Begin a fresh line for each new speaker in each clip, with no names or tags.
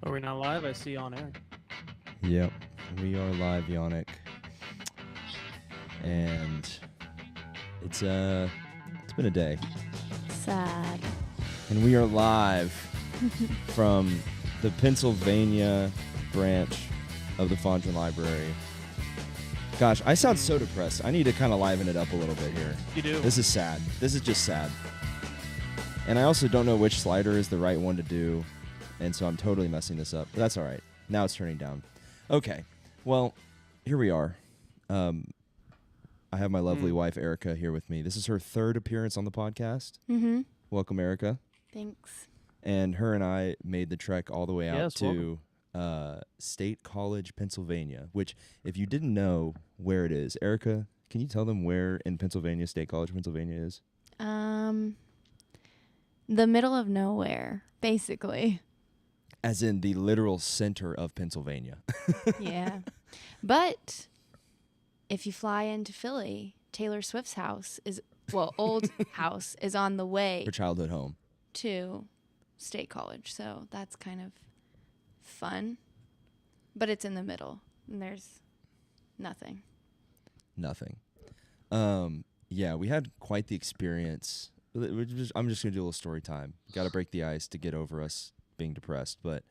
Are we not live? I see on air.
Yep, we are live, Yonnic. And it's been a day.
Sad.
And we are live from the Pennsylvania branch of the Fondren Library. Gosh, I sound so depressed. I need to kind of liven it up a little bit here.
You do.
This is sad. This is just sad. And I also don't know which slider is the right one to do. And so I'm totally messing this up. But that's all right. Now it's turning down. Okay. Well, here we are. I have my lovely wife, Erica, here with me. This is her third appearance on the podcast.
Mm-hmm.
Welcome, Erica.
Thanks.
And her and I made the trek all the way out
Yes,
to State College, Pennsylvania, which, if you didn't know where it is, Erica, can you tell them where in Pennsylvania State College, Pennsylvania is?
The middle of nowhere, basically.
As in the literal center of Pennsylvania.
Yeah. But if you fly into Philly, Taylor Swift's old house is on the way
Her childhood home.
to State College. So that's kind of fun. But it's in the middle, and there's nothing.
Nothing. Yeah, we had quite the experience. I'm just going to do a little story time. Got to break the ice to get over us being depressed. But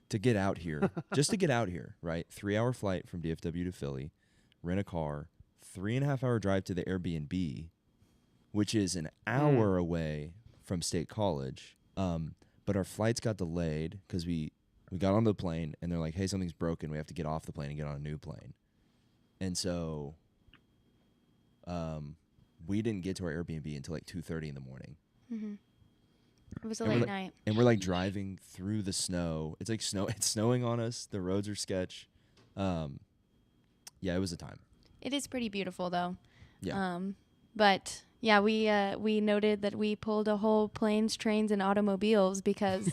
to get out here, just to get out here, right? 3-hour flight from DFW to Philly, rent a car, 3.5-hour drive to the Airbnb, which is an hour away from State College. But our flights got delayed because we got on the plane, and they're like, hey, something's broken. We have to get off the plane and get on a new plane. And so we didn't get to our Airbnb until like 2:30 in the morning.
Mm-hmm. It was a
And
late
we're
night.
And we're like driving through the snow. It's like snow. It's snowing on us. The roads are sketch. Yeah, it was a time.
It is pretty beautiful, though.
Yeah.
But yeah, we noted that we pulled a whole planes, trains, and automobiles because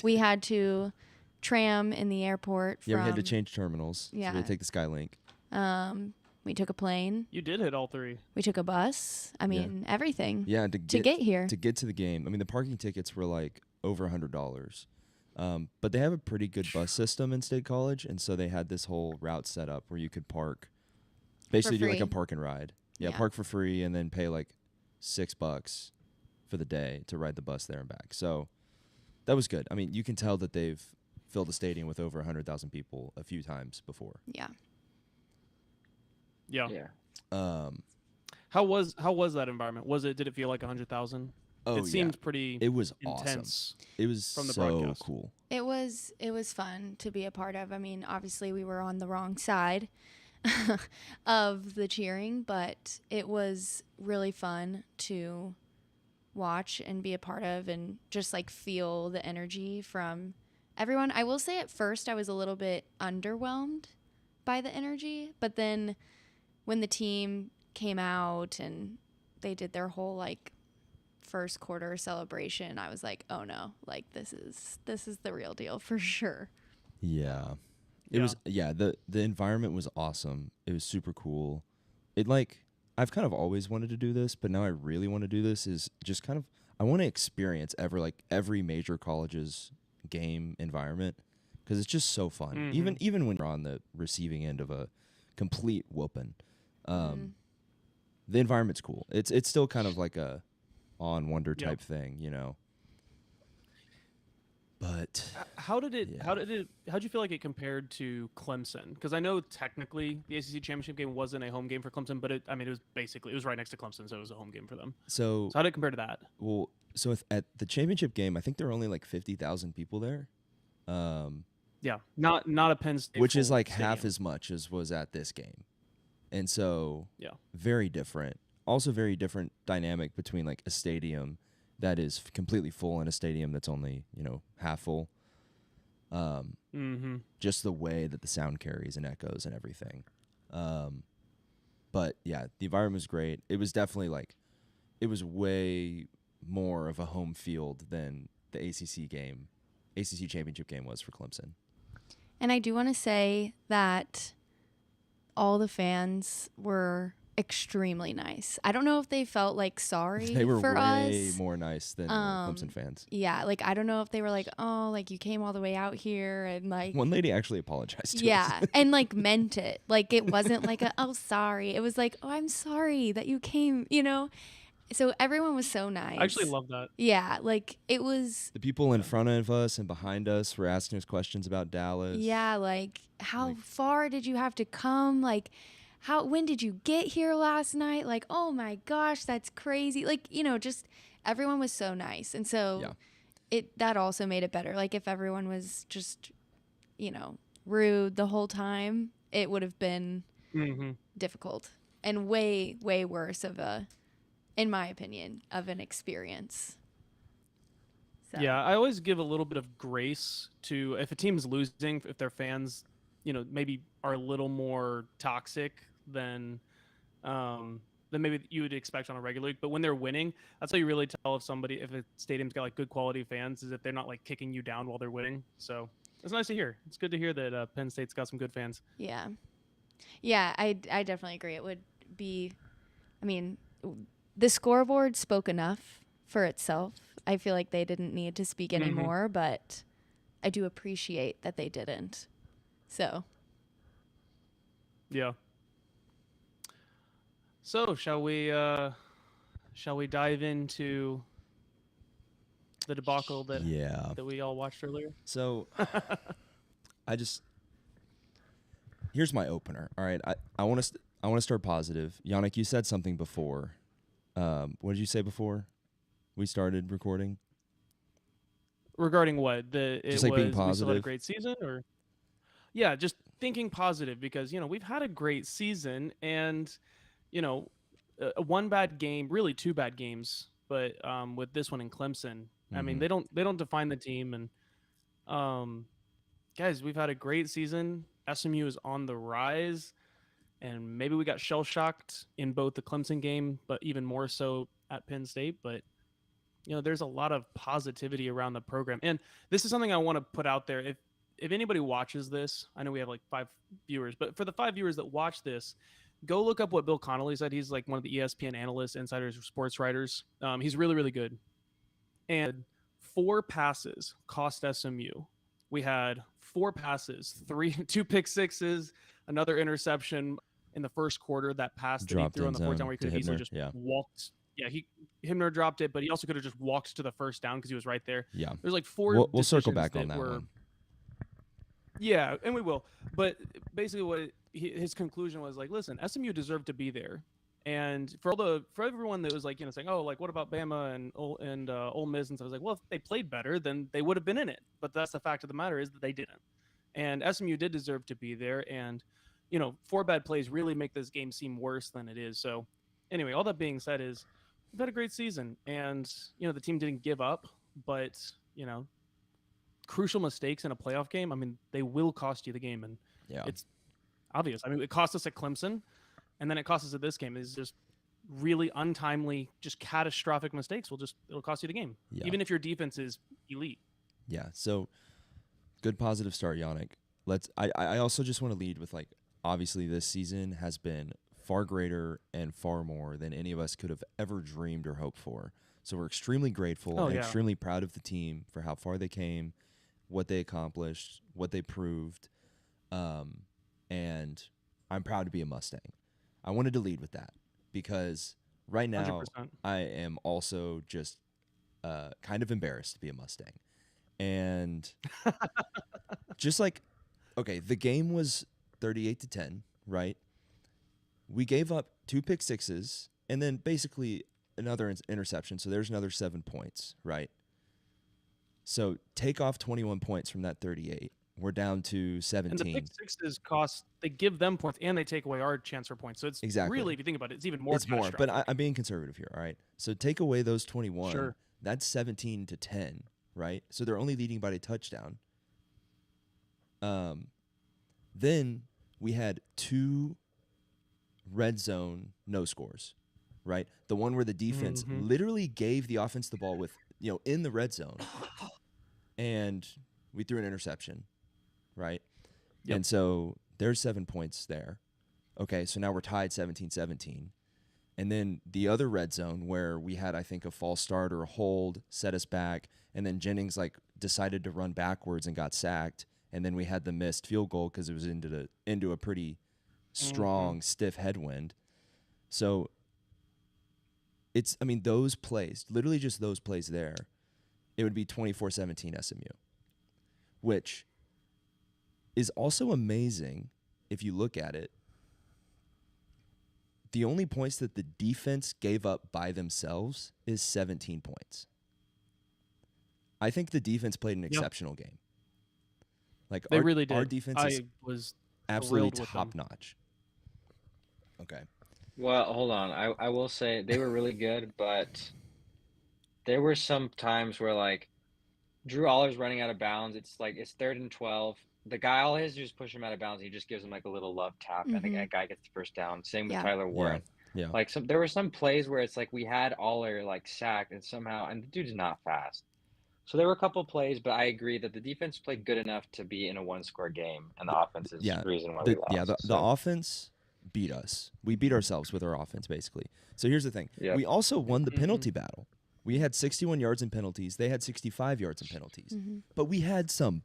we had to tram in the airport.
Yeah, we had to change terminals. So we had
Yeah.
to take the Skylink.
We took a plane.
You did hit all three.
We took a bus. I mean, everything.
Yeah,
to get here.
To get to the game. I mean, the parking tickets were like over $100. But they have a pretty good bus system in State College, and so they had this whole route set up where you could park, basically do like a
free.
park and ride. Yeah,
Yeah.
park for free and then pay like $6 for the day to ride the bus there and back. So that was good. I mean, you can tell that they've filled a stadium with over 100,000 people a few times before.
Yeah.
Yeah.
Yeah.
How was that environment? Did it feel like 100,000?
Oh,
It seemed pretty
It was
intense.
awesome. It was
from the
so
broadcast.
cool.
It was fun to be a part of. I mean, obviously we were on the wrong side of the cheering, but it was really fun to watch and be a part of and just like feel the energy from everyone. I will say at first I was a little bit underwhelmed by the energy, but then when the team came out and they did their whole like first quarter celebration, I was like, oh no, like this is the real deal for sure.
Yeah.
Yeah.
The environment was awesome. It was super cool. I've kind of always wanted to do this, but now I really want to do this is just kind of I want to experience every major college's game environment because it's just so fun.
Mm-hmm.
Even when you're on the receiving end of a complete whooping. The environment's cool. It's still kind of like a awe and wonder type thing, you know. But
How'd you feel like it compared to Clemson? Because I know technically the ACC championship game wasn't a home game for Clemson, but it was right next to Clemson, so it was a home game for them.
so
So how did it compare to that?
well, so at the championship game, I think there were only like 50,000 people there.
Yeah, not a Penn State,
Which is
full
like half
stadium.
as much as was at this game. And so
Yeah.
very different. Also very different dynamic between like a stadium that is completely full and a stadium that's only, half full. Just the way that the sound carries and echoes and everything. But yeah, the environment was great. It was definitely it was way more of a home field than the ACC championship game was for Clemson.
And I do want to say that all the fans were extremely nice. I don't know if they felt like sorry
They were
for
way
us.
more nice than Clemson fans.
Yeah, like I don't know if they were like, oh, like you came all the way out here and like
One lady actually apologized to us.
yeah, and like meant it. Like it wasn't like a oh sorry. It was like, oh, I'm sorry that you came, you know? So everyone was so nice.
I actually love that.
Yeah, like it was
The people in front of us and behind us were asking us questions about Dallas.
yeah, like how far did you have to come? Like when did you get here last night? Like, oh my gosh, that's crazy. Like, you know, just everyone was so nice. And so that also made it better. Like if everyone was just, you know, rude the whole time, it would have been difficult and way, way worse in my opinion, of an experience. So.
Yeah, I always give a little bit of grace to if a team's losing, if their fans, you know, maybe are a little more toxic than maybe you would expect on a regular league. But when they're winning, that's how you really tell if a stadium's got like good quality fans, is if they're not like kicking you down while they're winning. So it's nice to hear. It's good to hear that Penn State's got some good fans.
Yeah, I definitely agree. It would be, I mean, the scoreboard spoke enough for itself. I feel like they didn't need to speak anymore, but I do appreciate that they didn't. So.
Yeah. So shall we dive into the debacle that we all watched earlier?
So here's my opener. All right, I want to start positive. Yonnic, you said something before. What did you say before we started recording?
Regarding what?
Being
we still had a
positive.
great season, or yeah, just thinking positive because we've had a great season and one bad game, really two bad games, but with this one in Clemson, I mean they don't define the team and guys, we've had a great season. SMU is on the rise. And maybe we got shell-shocked in both the Clemson game, but even more so at Penn State. But, there's a lot of positivity around the program. And this is something I want to put out there. If anybody watches this, I know we have like 5 viewers, but for the 5 viewers that watch this, go look up what Bill Connolly said. He's like one of the ESPN analysts, insiders, sports writers. He's really, really good. And 4 passes cost SMU. We had 4 passes, 2 pick sixes, another interception in the first quarter, that pass that he threw on the fourth down where he could have easily just walked. Yeah, Himner dropped it, but he also could have just walked to the first down because he was right there.
Yeah.
There's like 4
We'll circle back on that one.
Yeah, and we will. But basically his conclusion was like, listen, SMU deserved to be there. And for everyone that was like, saying, oh, like what about Bama and Ole Miss and stuff, I was like, well, if they played better, then they would have been in it. But that's the fact of the matter is that they didn't. And SMU did deserve to be there. And 4 bad plays really make this game seem worse than it is. So anyway, all that being said is we've had a great season and, the team didn't give up, but, crucial mistakes in a playoff game, I mean, they will cost you the game. And it's obvious. I mean, it cost us at Clemson and then it cost us at this game. It's just really untimely, just catastrophic mistakes. It'll cost you the game, even if your defense is elite.
Yeah. So good positive start, Yonnic. I also just want to lead with obviously this season has been far greater and far more than any of us could have ever dreamed or hoped for. So we're extremely grateful and extremely proud of the team for how far they came, what they accomplished, what they proved. And I'm proud to be a Mustang. I wanted to lead with that because right now
100%.
I am also just kind of embarrassed to be a Mustang. And just okay, the game was 38-10, right? We gave up 2 pick sixes and then basically another interception. So there's another 7 points, right? So take off 21 points from that 38. We're down to 17.
And the pick sixes they give them points and they take away our chance for points. So it's really, if you think about it, it's even more.
It's more, but I'm being conservative here, all right? So take away those 21.
Sure.
That's 17-10, right? So they're only leading by a touchdown. Then we had 2 red zone no scores, right? The one where the defense literally gave the offense the ball with, in the red zone, and we threw an interception, right? Yep. And so there's 7 points there. Okay, so now we're tied 17-17. And then the other red zone where we had, I think, a false start or a hold, set us back, and then Jennings decided to run backwards and got sacked, and then we had the missed field goal because it was into a pretty strong, stiff headwind. So those plays, literally just those plays there, it would be 24-17 SMU, which is also amazing if you look at it. The only points that the defense gave up by themselves is 17 points. I think the defense played an exceptional game. Like
They really did.
Our defense is
was
absolutely
thrilled with
top
them.
notch. Okay.
Well, hold on. I will say they were really good, but there were some times where like Drew Aller's running out of bounds. It's 3rd and 12. The guy, all he has to do is push him out of bounds. He just gives him like a little love tap, and the guy gets the first down. Same with
Yeah.
Tyler Warren.
Yeah.
Like there were some plays where it's like we had Aller like sacked, and the dude's not fast. So there were a couple plays, but I agree that the defense played good enough to be in a one-score game, and the offense is the reason why we lost.
The offense beat us. We beat ourselves with our offense, basically. So here's the thing.
Yep.
We also won the penalty battle. We had 61 yards in penalties. They had 65 yards in penalties. But we had some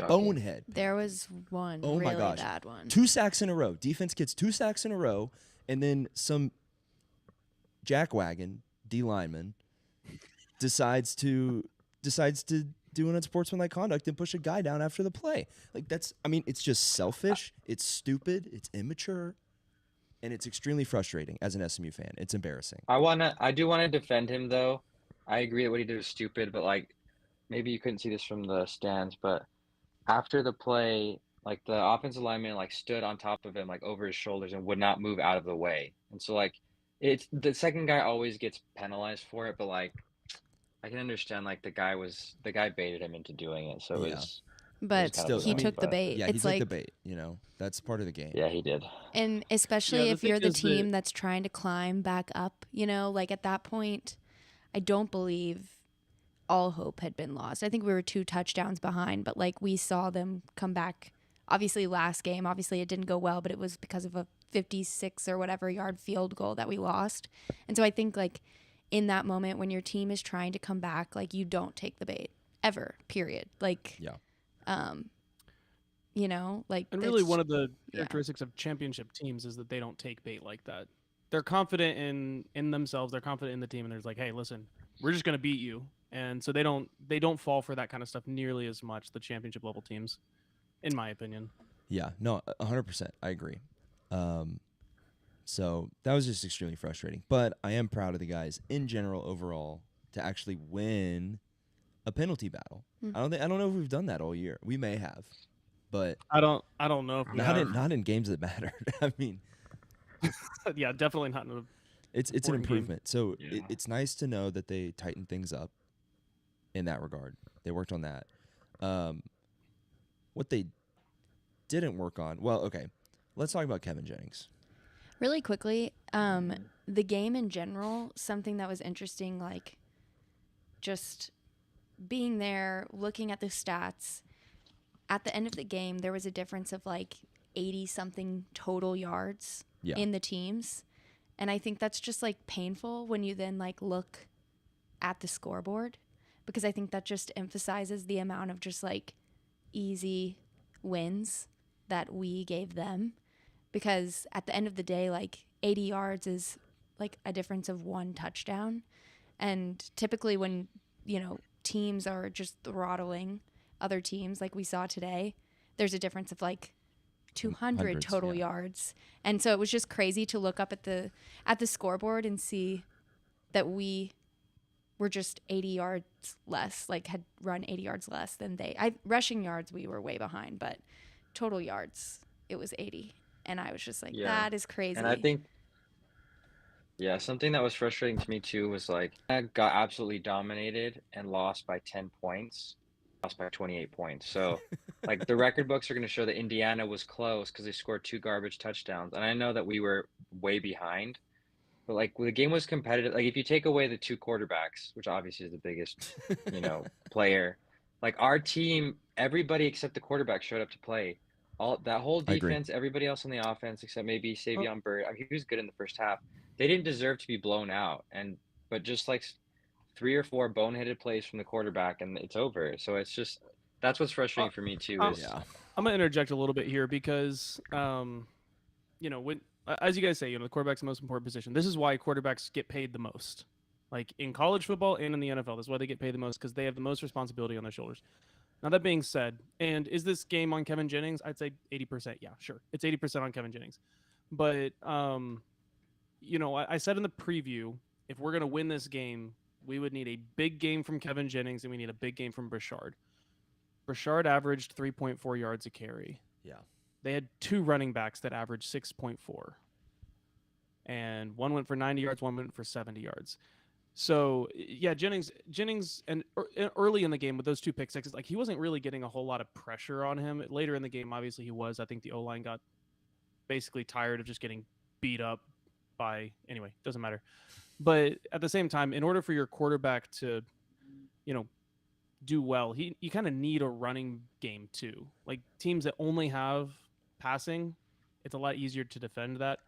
bonehead.
There was one
Oh
really
my gosh.
bad one.
2 sacks in a row. Defense gets 2 sacks in a row, and then some jackwagon D lineman decides to do an unsportsmanlike conduct and push a guy down after the play. Like it's just selfish, it's stupid, it's immature, and it's extremely frustrating as an SMU fan. It's embarrassing.
I do want to defend him though. I agree that what he did was stupid, but like maybe you couldn't see this from the stands, but after the play, like the offensive lineman like stood on top of him like over his shoulders and would not move out of the way. And so like it's the second guy always gets penalized for it, but like I can understand like the guy baited him into doing it. So
Yeah.
But
kind of
he
annoying,
took the
but-
bait.
Yeah, he
It's
took
like,
the bait, That's part of the game.
Yeah, he did.
and especially
the
if you're
thing
the
is that-
team that's trying to climb back up, like at that point, I don't believe all hope had been lost. I think we were 2 touchdowns behind, but like we saw them come back. Obviously last game, obviously it didn't go well, but it was because of a 56 or whatever yard field goal that we lost. And so I think like in that moment when your team is trying to come back, like you don't take the bait ever, period. Like,
Yeah.
like,
And really,
it's-
one of the
yeah.
characteristics of championship teams is that they don't take bait like that. They're confident in themselves. They're confident in the team, and they're just like, "Hey, listen, we're just gonna beat you." And so they don't fall for that kind of stuff nearly as much. The championship level teams, in my opinion.
Yeah, no, 100%. I agree. So that was just extremely frustrating. But I am proud of the guys in general overall to actually win a penalty battle. I don't know if we've done that all year. We may have, but
I don't know if we have.
not in games that mattered. I mean,
Yeah, definitely not. In
it's an
important game.
improvement. So
Yeah.
it's nice to know that they tightened things up in that regard. They worked on that. What they didn't work on, well, okay, let's talk about Kevin Jennings.
Really quickly, the game in general, something that was interesting, like just being there, looking at the stats. At the end of the game, there was a difference of like 80-something total yards
Yeah.
in the teams. And I think that's just like painful when you then like look at the scoreboard, because I think that just emphasizes the amount of just like easy wins that we gave them. Because at the end of the day, like 80 yards is like a difference of 1 touchdown. And typically when, teams are just throttling other teams like we saw today, there's a difference of like 200
Hundreds,
total
yeah.
yards. And so it was just crazy to look up at the scoreboard and see that we were just 80 yards less, like had run 80 yards less than rushing yards, we were way behind, but total yards, it was 80. And I was just like,
Yeah.
that is crazy.
And I think, yeah, something that was frustrating to me too was like I got absolutely dominated and lost by 10 points, lost by 28 points. So like the record books are going to show that Indiana was close because they scored 2 garbage touchdowns. And I know that we were way behind, but like the game was competitive. Like if you take away the 2 quarterbacks, which obviously is the biggest, player, like our team, everybody except the quarterback showed up to play. all that whole
I agree.
defense, everybody else on the offense except maybe Savion Byrd. I mean, he was good in the first half. They didn't deserve to be blown out, but just like 3 or 4 boneheaded plays from the quarterback, and it's over. So it's just that's what's frustrating for me too. Is
Yeah.
I'm gonna interject a little bit here because, when as you guys say, the quarterback's the most important position. This is why quarterbacks get paid the most, like in college football and in the NFL. That's why they get paid the most because they have the most responsibility on their shoulders. Now that being said, and is this game on Kevin Jennings? I'd say 80%. Yeah, sure, it's 80% on Kevin Jennings. But I said in the preview, if we're gonna win this game, we would need a big game from Kevin Jennings and we need a big game from Brashard. Brashard averaged 3.4 yards a carry.
Yeah.
They had 2 running backs that averaged 6.4. And one went for 90 yards, one went for 70 yards. So, yeah, Jennings and early in the game with those 2 pick sixes, like he wasn't really getting a whole lot of pressure on him. Later in the game, obviously he was. I think the O-line got basically tired of just getting beat up anyway, doesn't matter. But at the same time, in order for your quarterback to, do well, you kind of need a running game too. Like teams that only have passing, it's a lot easier to defend that.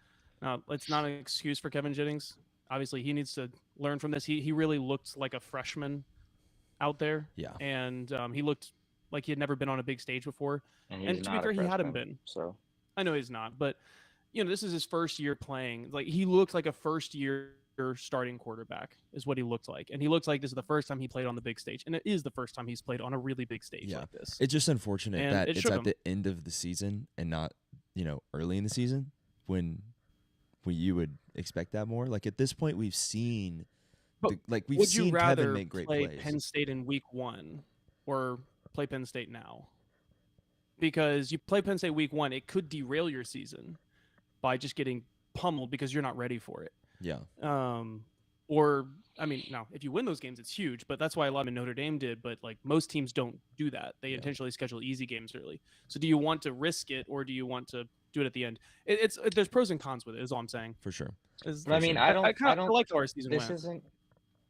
Now, it's not an excuse for Kevin Jennings. Obviously, he needs to learn from this. He really looked like a freshman out there.
Yeah.
And he looked like he had never been on a big stage before.
and
to be fair, he hadn't been.
So
I know he's not, but this is his first year playing. Like he looks like a first year starting quarterback is what he looked like, and he looks like this is the first time he played on the big stage, and it is the first time he's played on a really big stage like this.
It's just unfortunate
And
that
it
it's
shook
at
him.
the end of the season and not early in the season when you would expect that more. Like at this point, we've seen
But
we've
would
seen
you rather
Kevin make great
play
plays.
Penn State in week 1 or play Penn State now? Because you play Penn State week 1, it could derail your season by just getting pummeled because you're not ready for it.
Yeah.
Or, I mean, now, if you win those games, it's huge, but that's why a lot of Notre Dame did. But, like, most teams don't do that. They intentionally schedule easy games early. So do you want to risk it, or do you want to do it at the end? There's pros and cons with it, is all I'm saying.
For sure.
But I mean,
I
I don't
like how our season
this
went.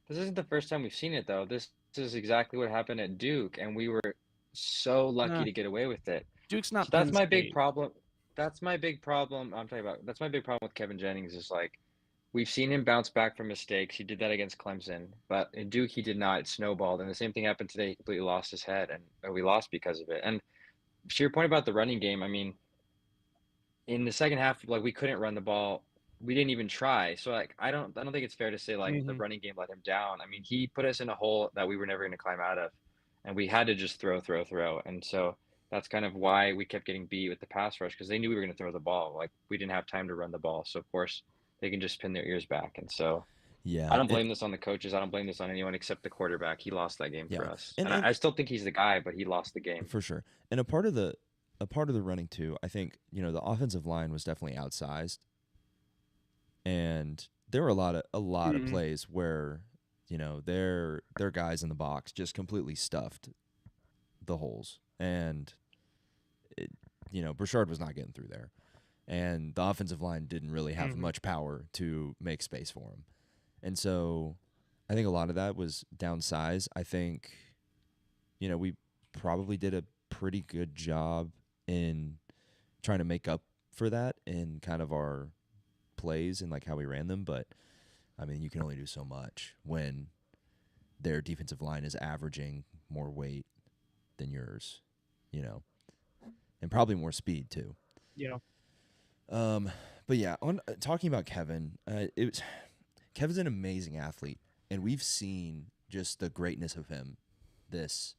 isn't the first time we've seen it though. This is exactly what happened at Duke, and we were so lucky
Nah.
to get away with it.
Duke's not
So that's
Penn
my big
State.
problem. That's my big problem. I'm talking about that's my big problem with Kevin Jennings is like we've seen him bounce back from mistakes. He did that against Clemson, but in Duke he did not. It snowballed, and the same thing happened today. He completely lost his head, and we lost because of it. And to your point about the running game, I mean, in the second half, like we couldn't run the ball. We didn't even try. So like I don't think it's fair to say like the running game let him down. I mean, he put us in a hole that we were never going to climb out of, and we had to just throw. And so that's kind of why we kept getting beat with the pass rush because they knew we were going to throw the ball. Like we didn't have time to run the ball. So of course they can just pin their ears back. And so
Yeah.
I don't blame this on the coaches. I don't blame this on anyone except the quarterback. He lost that game for us. And I still think he's the guy, but he lost the game.
For sure. And a part of the running too, I think, the offensive line was definitely outsized. And there were a lot of plays where, their guys in the box just completely stuffed the holes. And Brashard was not getting through there. And the offensive line didn't really have much power to make space for him. And so I think a lot of that was downsize. I think, we probably did a pretty good job in trying to make up for that in kind of our plays and like how we ran them. But, I mean, you can only do so much when their defensive line is averaging more weight than yours, and probably more speed too.
Yeah.
But yeah, on talking about Kevin, Kevin's an amazing athlete, and we've seen just the greatness of him this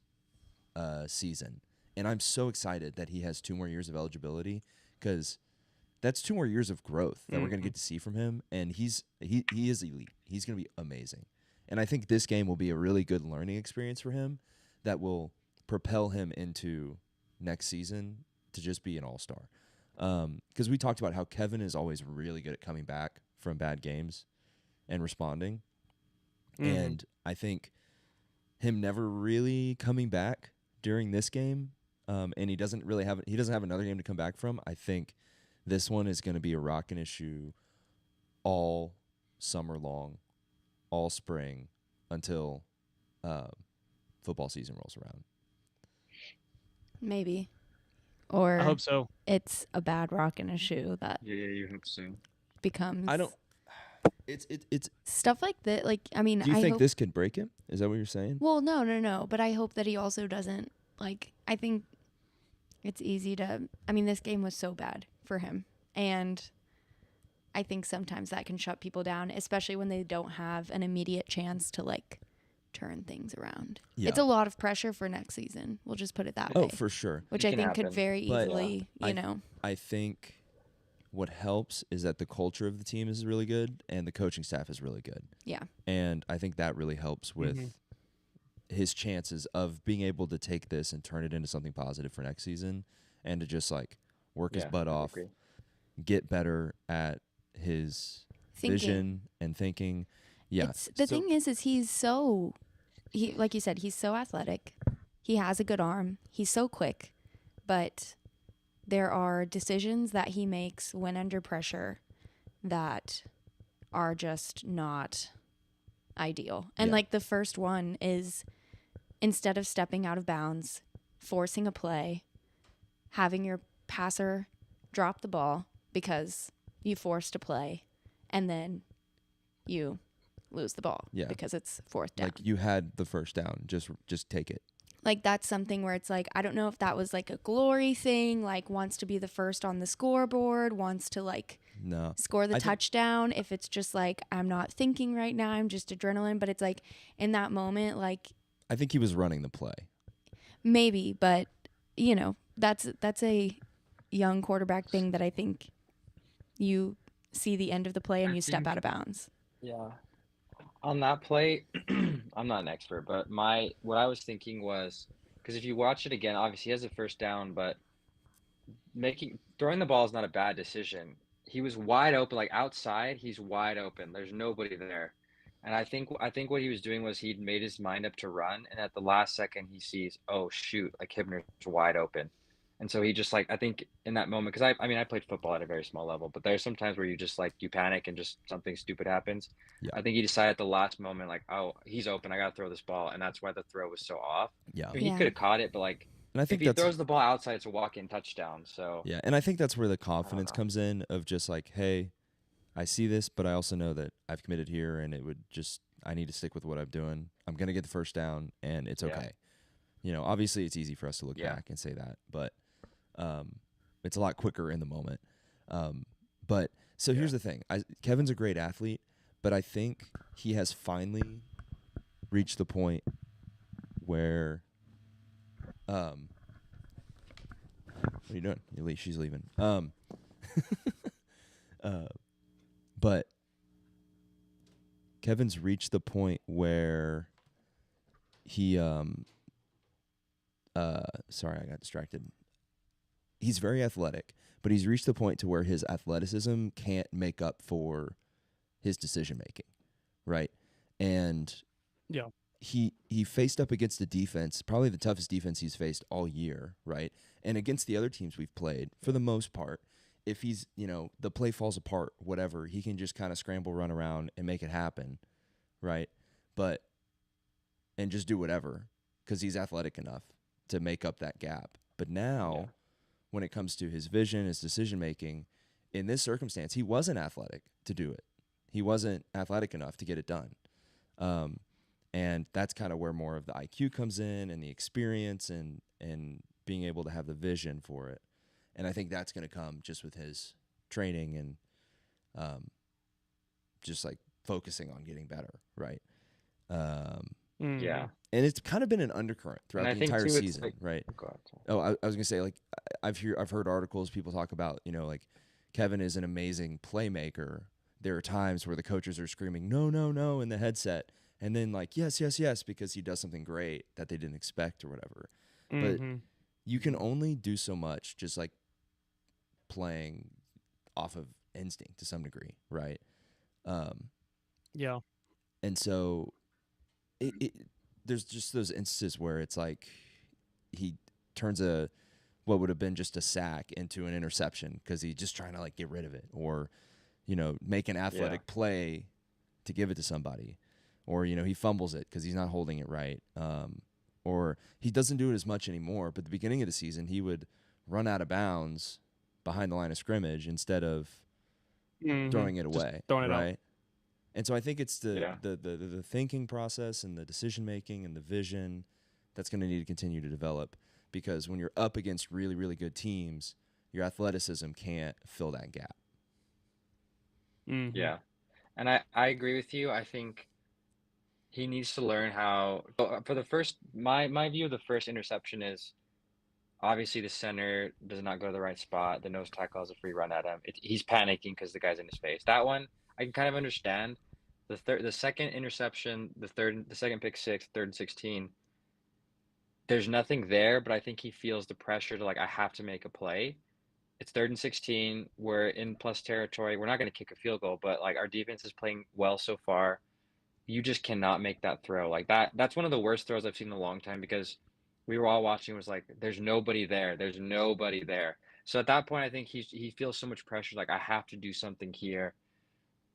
season. And I'm so excited that he has 2 more years of eligibility because that's 2 more years of growth that we're going to get to see from him. And he is elite. He's going to be amazing. And I think this game will be a really good learning experience for him that will propel him into next season to just be an all-star. Because we talked about how Kevin is always really good at coming back from bad games and responding. And I think him never really coming back during this game, and he doesn't have another game to come back from. I think this one is going to be a rocking issue all summer long, all spring until football season rolls around.
Maybe. or
I hope so.
it's a bad rock in a shoe that
Yeah, you hope so.
becomes.
I don't. It's.
Stuff like that. Like, I mean,
Do you
I
think
hope.
this could break him? Is that what you're saying?
Well, no. But I hope that he also doesn't. Like, I think it's easy to. I mean, this game was so bad for him, and I think sometimes that can shut people down, especially when they don't have an immediate chance to like turn things around.
Yeah.
It's a lot of pressure for next season. We'll just put it that
Oh,
way.
for sure.
Which
It
I
can
think could
happen.
very
But,
easily,
I-
you know.
I think what helps is that the culture of the team is really good and the coaching staff is really good.
Yeah.
And I think that really helps with
Mhm.
his chances of being able to take this and turn it into something positive for next season and to just like work his butt
I
off,
agree.
get better at his
Thinking.
vision and thinking. Yeah.
It's, the
So-
thing is he like you said, he's so athletic. He has a good arm. He's so quick. But there are decisions that he makes when under pressure that are just not ideal. And
Yeah.
like the first one is instead of stepping out of bounds, forcing a play, having your passer drop the ball because you forced a play and then you lose the ball
Yeah.
because it's fourth down.
like you had the first down, just take it.
Like that's something where it's like I don't know if that was like a glory thing, like wants to be the first on the scoreboard, wants to like
No.
score the
I think-
touchdown. If it's just like I'm not thinking right now, I'm just adrenaline, but it's like in that moment like
I think he was running the play.
maybe, but you know, that's a young quarterback thing that I think you see the end of the play and
I
you step
think-
out of bounds.
Yeah. On that play, I'm not an expert, but what I was thinking was because if you watch it again, obviously he has a first down, but throwing the ball is not a bad decision. He was wide open, like outside, he's wide open. There's nobody there. And I think what he was doing was he'd made his mind up to run, and at the last second he sees, oh shoot, like Hibner's wide open. And so he just like I think in that moment, because I mean I played football at a very small level, but there's sometimes where you just like you panic and just something stupid happens.
Yeah.
I think he decided at the last moment like, oh, he's open, I gotta throw this ball, and that's why the throw was so off.
Yeah.
I mean,
Yeah.
he could have caught it, but like
And I
if
think
he
that's
throws the ball outside, it's a walk-in touchdown. So
Yeah, and I think that's where the confidence
know.
comes in of just like, hey, I see this, but I also know that I've committed here and I need to stick with what I'm doing. I'm going to get the first down and it's
Yeah.
okay. You know, obviously it's easy for us to look
Yeah.
back and say that, but it's a lot quicker in the moment. But so here's the thing. Kevin's a great athlete, but I think he has finally reached the point where what are you doing? She's leaving. But Kevin's reached the point where he sorry, I got distracted. He's very athletic, but he's reached the point to where his athleticism can't make up for his decision making, right? And
Yeah.
he faced up against a defense, probably the toughest defense he's faced all year, right? And against the other teams we've played, for the most part, if he's, the play falls apart, whatever, he can just kind of scramble, run around, and make it happen, right? And just do whatever, because he's athletic enough to make up that gap. But now, when it comes to his vision, his decision making, in this circumstance, he wasn't athletic to do it. He wasn't athletic enough to get it done. And that's kind of where more of the IQ comes in and the experience and being able to have the vision for it. And I think that's going to come just with his training and just like focusing on getting better, right?
Mhm.
yeah.
And it's kind of been an undercurrent throughout
And I
the
think,
entire
too, it's
season,
like-
right?
Oh, God.
Oh, I was gonna say, like, I've heard articles, people talk about, like Kevin is an amazing playmaker. There are times where the coaches are screaming no, no, no in the headset, and then like yes, yes, yes because he does something great that they didn't expect or whatever. But
Mhm.
you can only do so much, just like playing off of instinct to some degree, right?
Yeah.
And so there's just those instances where it's like he turns what would have been just a sack into an interception because he's just trying to like get rid of it, or make an athletic play to give it to somebody, or he fumbles it because he's not holding it right, or he doesn't do it as much anymore. But at the beginning of the season, he would run out of bounds behind the line of scrimmage instead of throwing it
Just
away,
throwing it out.
right? And so I think it's
Yeah.
the thinking process and the decision making and the vision that's going to need to continue to develop, because when you're up against really, really good teams, your athleticism can't fill that gap.
Mhm.
Yeah. And I agree with you. I think he needs to learn how for the first my view of the first interception is obviously the center does not go to the right spot. The nose tackle has a free run at him. He's panicking because the guy's in his face. That one I can kind of understand. The second interception, the second pick six, 3rd and 16. There's nothing there, but I think he feels the pressure to like I have to make a play. It's 3rd and 16. We're in plus territory. We're not going to kick a field goal, but like our defense is playing well so far. You just cannot make that throw. Like that's one of the worst throws I've seen in a long time because we were all watching. It was like, there's nobody there. There's nobody there. So at that point, I think he feels so much pressure. Like I have to do something here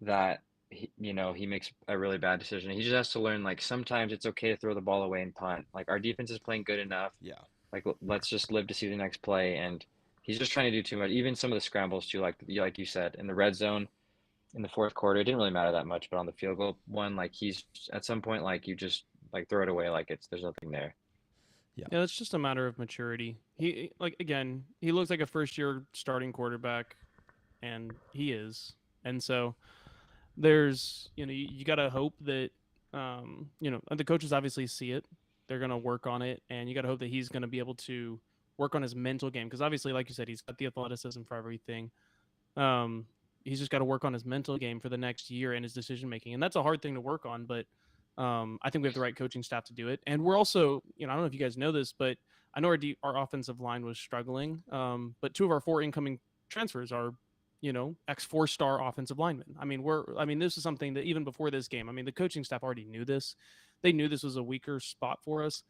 that he makes a really bad decision. He just has to learn like sometimes it's okay to throw the ball away and punt. Like our defense is playing good enough.
Yeah.
Like let's just live to see the next play. And he's just trying to do too much. Even some of the scrambles too, like you said, in the red zone in the fourth quarter, it didn't really matter that much, but on the field goal one, like he's at some point, like you just like throw it away, like there's nothing there.
Yeah, it's just a matter of maturity. He like again, he looks like a first-year starting quarterback, and he is. And so there's you got to hope that the coaches obviously see it. They're going to work on it, and you got to hope that he's going to be able to work on his mental game, because obviously, like you said, he's got the athleticism for everything. He's just got to work on his mental game for the next year and his decision making, and that's a hard thing to work on. But I think we have the right coaching staff to do it, and we're also, I don't know if you guys know this, but I know our offensive line was struggling. But 2 of our 4 incoming transfers are, ex 4-star offensive linemen. I mean, this is something that even before this game, I mean, the coaching staff already knew this. They knew this was a weaker spot for us,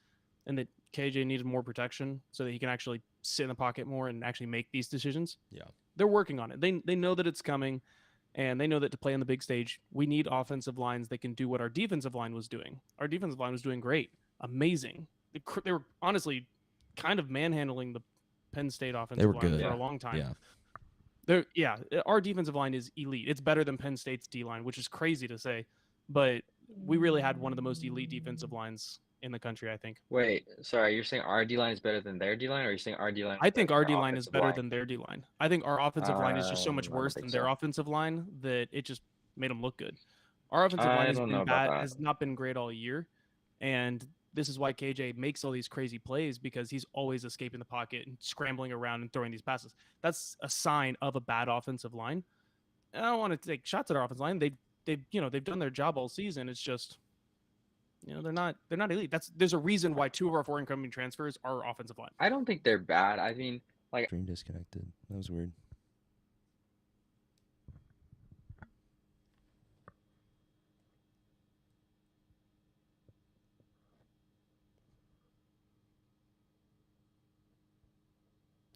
and that KJ needed more protection so that he can actually sit in the pocket more and actually make these decisions.
Yeah.
They're working on it. They know that it's coming, and they know that to play on the big stage, we need offensive lines that can do what our defensive line was doing. Our defensive line was doing great, amazing. They were honestly kind of manhandling the Penn State offensive line for a long time.
Yeah.
Our defensive line is elite. It's better than Penn State's D line, which is crazy to say, but we really had one of the most elite defensive lines in the country, I think.
Wait, sorry, you're saying our D line is better than their D line, or you're saying our D line?
I think our D line is better than their D line. I think our offensive line is just so much
I don't
worse
think
than their
so.
offensive line that it just made them look good. Our offensive line has
don't
been
know about
bad,
that.
has not been great all year, and this is why KJ makes all these crazy plays, because he's always escaping the pocket and scrambling around and throwing these passes. That's a sign of a bad offensive line. And I don't want to take shots at our offensive line. They've done their job all season. It's just, they're not elite. There's a reason why 2 of our 4 incoming transfers are offensive line.
I don't think they're bad. I mean, like
Stream disconnected. That was weird.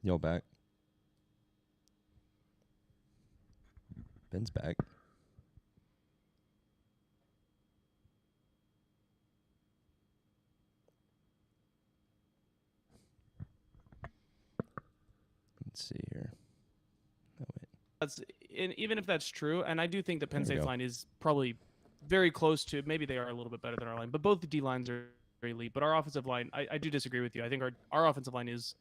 Y'all back? Ben's back. Let's see here. Oh, wait.
Even if that's true, and I do think the Penn
There we
State's
go.
line is probably very close to, maybe they are a little bit better than our line, but both the D lines are very elite. But our offensive line, I do disagree with you. I think our offensive line is,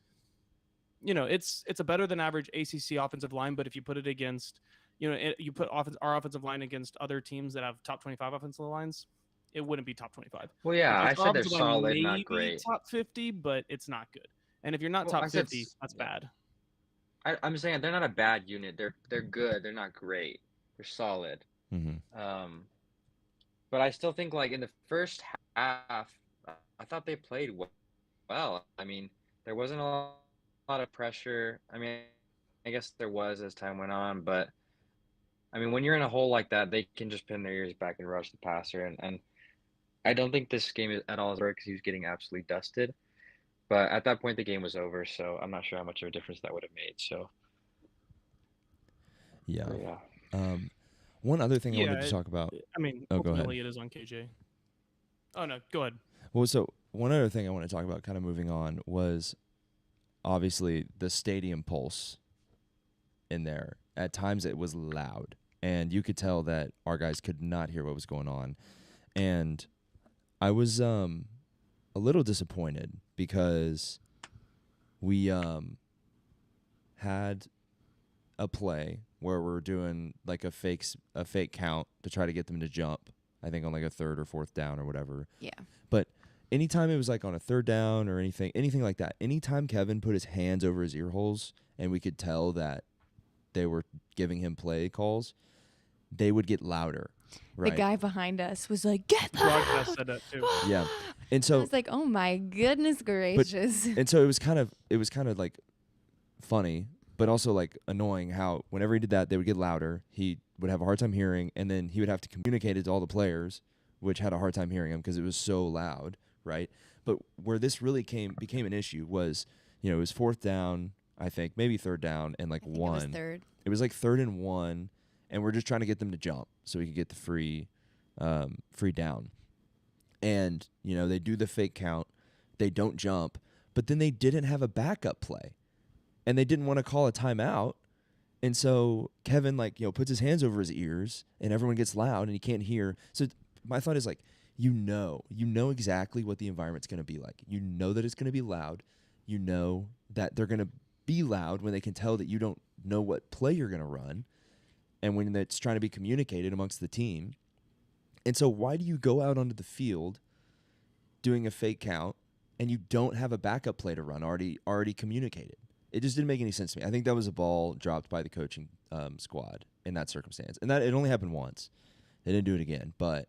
it's a better than average ACC offensive line, but if you put it against, you put our offensive line against other teams that have top 25 offensive lines, it wouldn't be top 25.
well, yeah, I
Our
said they're
offensive line
solid,
may
not
be
great.
top 50, but it's not good. And if you're not
Well, I
top
said
50, that's bad.
I'm saying they're not a bad unit. They're good. They're not great. They're solid.
Mm-hmm.
But I still think like in the first half, I thought they played well. I mean, there wasn't a lot of pressure. I mean, I guess there was as time went on, but I mean, when you're in a hole like that, they can just pin their ears back and rush the passer. And I don't think this game is at all is because he was getting absolutely dusted. But at that point, the game was over, so I'm not sure how much of a difference that would have made. So,
Yeah.
yeah.
One other thing I wanted to talk about.
I mean,
Oh, go ahead.
ultimately it is on KJ. Oh, no, go ahead.
Well, so one other thing I want to talk about, kind of moving on, was obviously the stadium pulse in there. At times it was loud, and you could tell that our guys could not hear what was going on. And I was a little disappointed because we had a play where we're doing like a fake count to try to get them to jump. I think on like a third or fourth down or whatever.
Yeah.
But anytime it was like on a third down or anything like that, anytime Kevin put his hands over his ear holes and we could tell that they were giving him play calls, they would get louder. Right?
The guy behind us was like, "Get
Broadcast
loud!"
said that too.
Yeah. And
I
so
was like, "Oh my goodness gracious!"
and so it was kind of like funny, but also like annoying how whenever he did that, they would get louder. He would have a hard time hearing, and then he would have to communicate it to all the players, which had a hard time hearing him because it was so loud, right? But where this really became an issue was, it was fourth down, I think, maybe third down, and like
I think
one.
It was third.
It was like 3rd and 1, and we're just trying to get them to jump so we could get the free down. And they do the fake count, they don't jump, but then they didn't have a backup play, and they didn't want to call a timeout. And so Kevin puts his hands over his ears, and everyone gets loud, and he can't hear. So my thought is you know exactly what the environment's going to be like. You know that it's going to be loud. You know that they're going to be loud when they can tell that you don't know what play you're going to run, and when it's trying to be communicated amongst the team. And so why do you go out onto the field doing a fake count and you don't have a backup play to run already communicated? It just didn't make any sense to me. I think that was a ball dropped by the coaching squad in that circumstance. And that it only happened once. They didn't do it again. But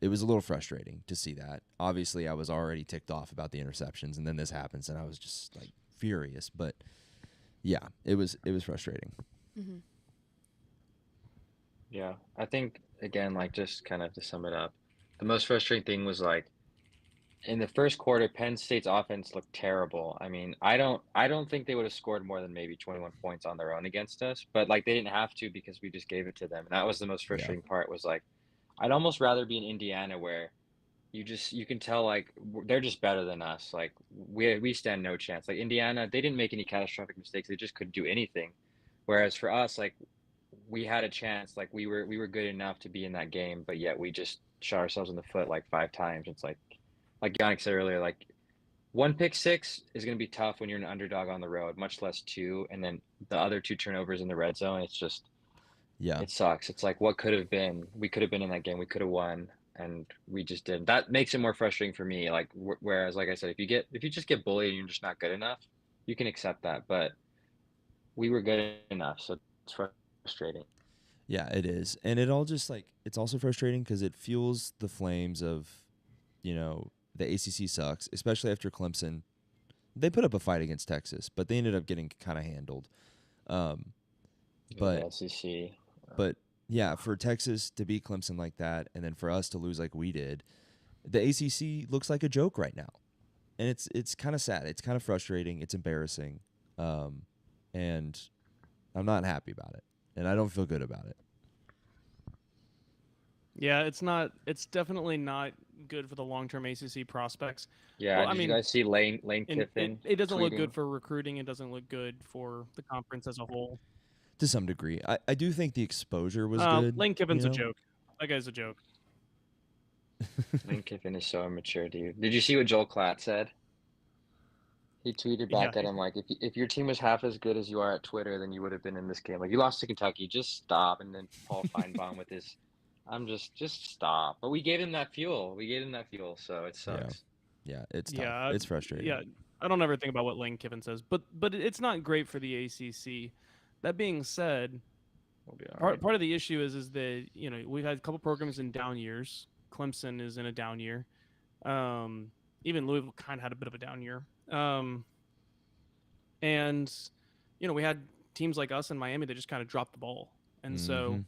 it was a little frustrating to see that. Obviously, I was already ticked off about the interceptions, and then this happens, and I was just furious. But yeah, it was frustrating.
Mm-hmm.
Yeah, I think again, just kind of to sum it up, the most frustrating thing was in the first quarter, Penn State's offense looked terrible. I mean, I don't think they would have scored more than maybe 21 points on their own against us, but they didn't have to because we just gave it to them. And that was the most frustrating part was I'd almost rather be in Indiana where you can tell they're just better than us. We stand no chance. Indiana, they didn't make any catastrophic mistakes. They just couldn't do anything. Whereas for us, we had a chance. We were good enough to be in that game, but yet we just shot ourselves in the foot 5 times. It's like Yonnic said earlier, one pick six is going to be tough when you're an underdog on the road, much less 2, and then the other 2 turnovers in the red zone. It's just, it sucks. It's what could have been. We could have been in that game. We could have won, and we just didn't. That makes it more frustrating for me. Whereas, like I said, if you just get bullied and you're just not good enough, you can accept that. But we were good enough, so it's frustrating.
Yeah, it is, and it all just it's also frustrating because it fuels the flames of, the ACC sucks, especially after Clemson. They put up a fight against Texas, but they ended up getting kind of handled. But
the SEC.
But yeah, for Texas to beat Clemson like that, and then for us to lose like we did, the ACC looks like a joke right now, and it's kind of sad. It's kind of frustrating. It's embarrassing, and I'm not happy about it, and I don't feel good about it.
Yeah, it's definitely not good for the long-term ACC prospects.
Yeah, did you guys see Lane Kiffin?
It doesn't look
tweeting?
good for recruiting. It doesn't look good for the conference as a whole.
To some degree, I do think the exposure was good.
Lane Kiffin's a joke. That guy's a joke.
Lane Kiffin is so immature, dude. Did you see what Joel Klatt said? He tweeted back at him if your team was half as good as you are at Twitter, then you would have been in this game. You lost to Kentucky, just stop. And then Paul Feinbaum with his, just stop. But we gave him that fuel. So it sucks.
Yeah, it's tough. It's frustrating.
Yeah, I don't ever think about what Lane Kiffin says, but it's not great for the ACC. That being said,
We'll be all right.
part of the issue is that we've had a couple programs in down years. Clemson is in a down year. Even Louisville kind of had a bit of a down year. And we had teams like us in Miami that just kind of dropped the ball, and so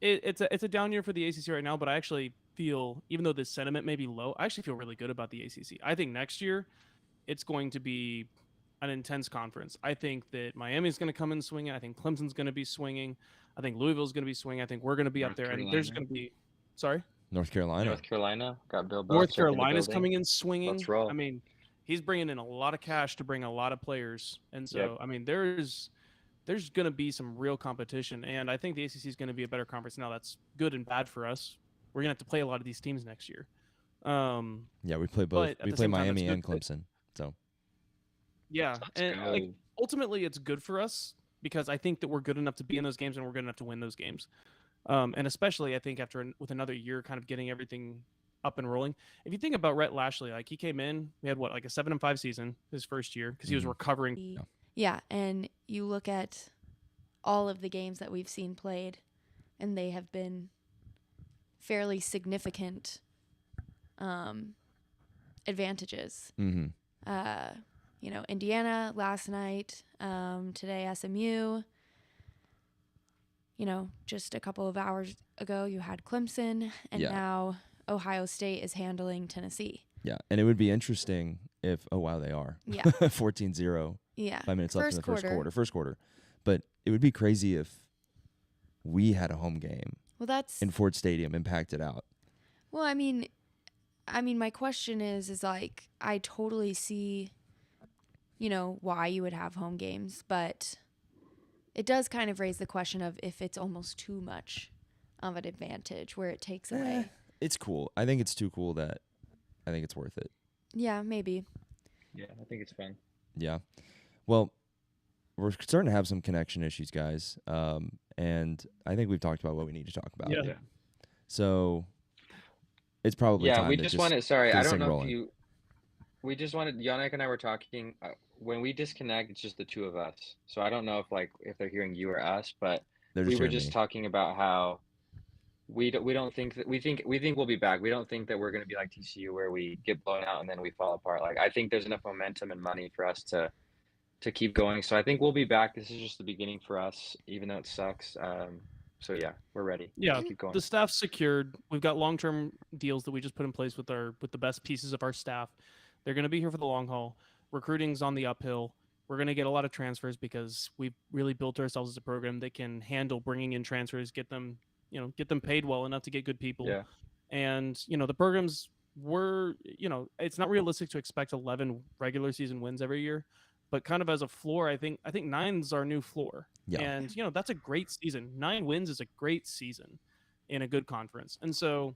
it's a down year for the ACC right now. But I actually feel, even though the sentiment may be low, I actually feel really good about the ACC. I think next year it's going to be an intense conference. I think that Miami's going to come in swinging. I think Clemson's going to be swinging. I think Louisville's going to be swinging. I think we're going to be up there. And there's going to be, sorry?
North Carolina
got Bill Belichick
North
in the
Carolina's
building.
coming in swinging.
Let's roll.
I mean, he's bringing in a lot of cash to bring a lot of players, and so
Yep.
I mean, there's going to be some real competition, and I think the ACC is going to be a better conference. Now that's good and bad for us. We're going to have to play a lot of these teams next year.
Yeah, we play both.
But at
We
the
play
same time, it's
Miami
good
and Clemson. So
yeah,
Let's
and like
go.
ultimately, it's good for us because I think that we're good enough to be in those games and we're good enough to win those games. And especially, I think after with another year, kind of getting everything up and rolling. If you think about Rhett Lashley, like he came in, we had what like a 7-5 season his first year because he was
Mhm.
recovering.
Yeah, and you look at all of the games that we've seen played, and they have been fairly significant advantages.
Mm-hmm.
You know, Indiana last night, today SMU. You know, just a couple of hours ago you had Clemson, and
Yeah.
now Ohio State is handling Tennessee.
Yeah, and it would be interesting if they are.
Yeah.
14-0,
Yeah.
5 minutes left in the first quarter.
quarter.
But it would be crazy if we had a home game
Well, that's
in Ford Stadium and packed it out.
well. I mean, my question is like I totally see, you know, why you would have home games, but it does kind of raise the question of if it's almost too much of an advantage where it takes away.
It's cool. I think it's too cool that I think it's worth it.
Yeah, maybe.
Yeah, I think it's fun.
Yeah. Well, we're starting to have some connection issues, guys. And I think we've talked about what we need to talk about.
Yeah.
Yeah.
So it's probably
Yeah,
time
we
to
just wanted. Sorry,
get
I
this
don't
thing
know
rolling.
if you. We just wanted. Yonnic and I were talking. When we disconnect, it's just the two of us. So I don't know if they're hearing you or us, but
They're
we
just
were
hearing
just
me.
talking about how we don't think that we think we'll be back. We don't think that we're going to be like TCU where we get blown out and then we fall apart. Like I think there's enough momentum and money for us to keep going. So I think we'll be back. This is just the beginning for us, even though it sucks. So yeah, we're ready.
Yeah,
Let's keep going.
the staff's secured. We've got long-term deals that we just put in place with the best pieces of our staff. They're going to be here for the long haul. Recruiting's on the uphill. We're going to get a lot of transfers because we've really built ourselves as a program that can handle bringing in transfers, get them paid well enough to get good people.
Yeah.
And the programs it's not realistic to expect 11 regular season wins every year, but kind of as a floor, I think 9's our new floor.
Yeah.
And that's a great season. 9 wins is a great season in a good conference. And so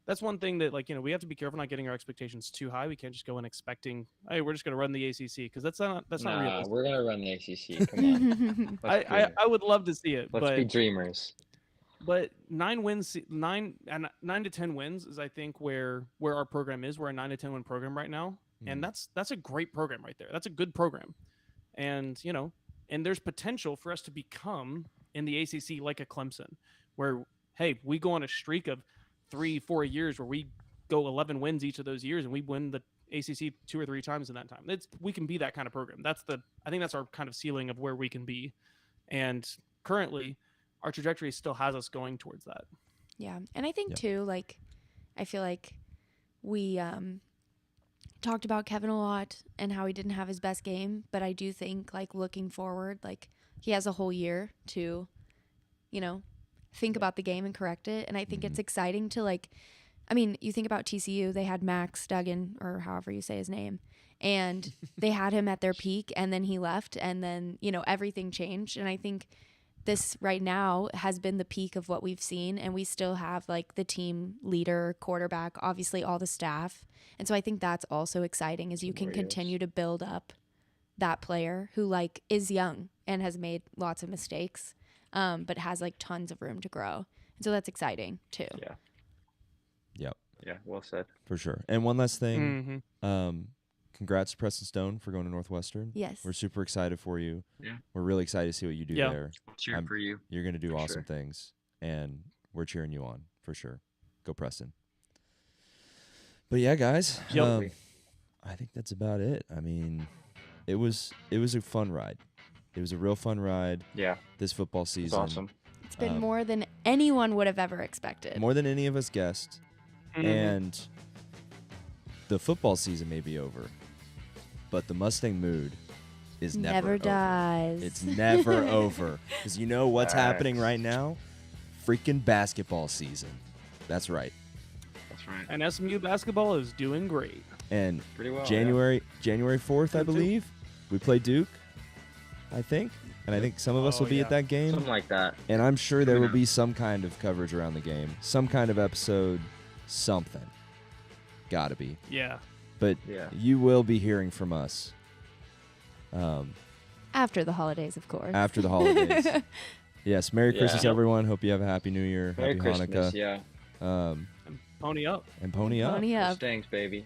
that's one thing that we have to be careful not getting our expectations too high. We can't just go in expecting, hey, we're just going to run the ACC because that's not realistic.
We're gonna run the ACC. Come on.
I would love to see it,
Let's
but
be dreamers.
But 9 to 10 wins is I think where our program is. We're a 9 to 10 win program right now, and that's a great program right there. That's a good program, and and there's potential for us to become in the ACC like a Clemson, where hey, we go on a streak of 3-4 years where we go 11 wins each of those years, and we win the ACC 2 or 3 times in that time. We can be that kind of program. I think that's our kind of ceiling of where we can be, and currently our trajectory still has us going towards that.
Yeah. And I think
Yeah.
too, like, I feel like we talked about Kevin a lot and how he didn't have his best game, but I do think like looking forward, like he has a whole year to, think about the game and correct it. And I think it's exciting to you think about TCU, they had Max Duggan or however you say his name, and they had him at their peak and then he left and then, everything changed. And I think this right now has been the peak of what we've seen, and we still have like the team leader, quarterback, obviously all the staff. And so I think that's also exciting is you can continue to build up that player who like is young and has made lots of mistakes, but has like tons of room to grow. And so that's exciting too.
Yeah.
Yep.
Yeah. Well said.
For sure. And one last thing, congrats to Preston Stone for going to Northwestern.
Yes.
We're super excited for you.
Yeah.
We're really excited to see what you do
Yeah.
there.
Cheering for you.
You're going to do
For
awesome
sure.
things, and we're cheering you on for sure. Go Preston. But yeah, guys,
Yep.
I think that's about it. I mean, it was a fun ride. It was a real fun ride
Yeah.
this football
It's
season.
awesome.
It's been more than anyone would have ever expected.
More than any of us guessed. And the football season may be over, but the Mustang mood is never over.
dies.
It's never over. Because you know what's happening
Facts.
right now? Freaking basketball season. That's right.
That's right.
And SMU basketball is doing great.
And
Pretty well.
January 4th, I
Them too.
believe, we play Duke, I think. And I think some of us
Oh,
will be at
yeah.
that game.
Something like that.
And I'm sure there
Who
will
knows?
be some kind of coverage around the game, some kind of episode, something. Gotta be.
Yeah.
But
Yeah.
you will be hearing from us
After the holidays, of course.
after the holidays. Yes, Merry
Yeah.
Christmas,
Yep.
everyone. Hope you have a Happy New Year,
Merry
Happy
Christmas.
Hanukkah,
Yeah.
And pony up.
and pony up.
Pony up.
Mustangs, baby.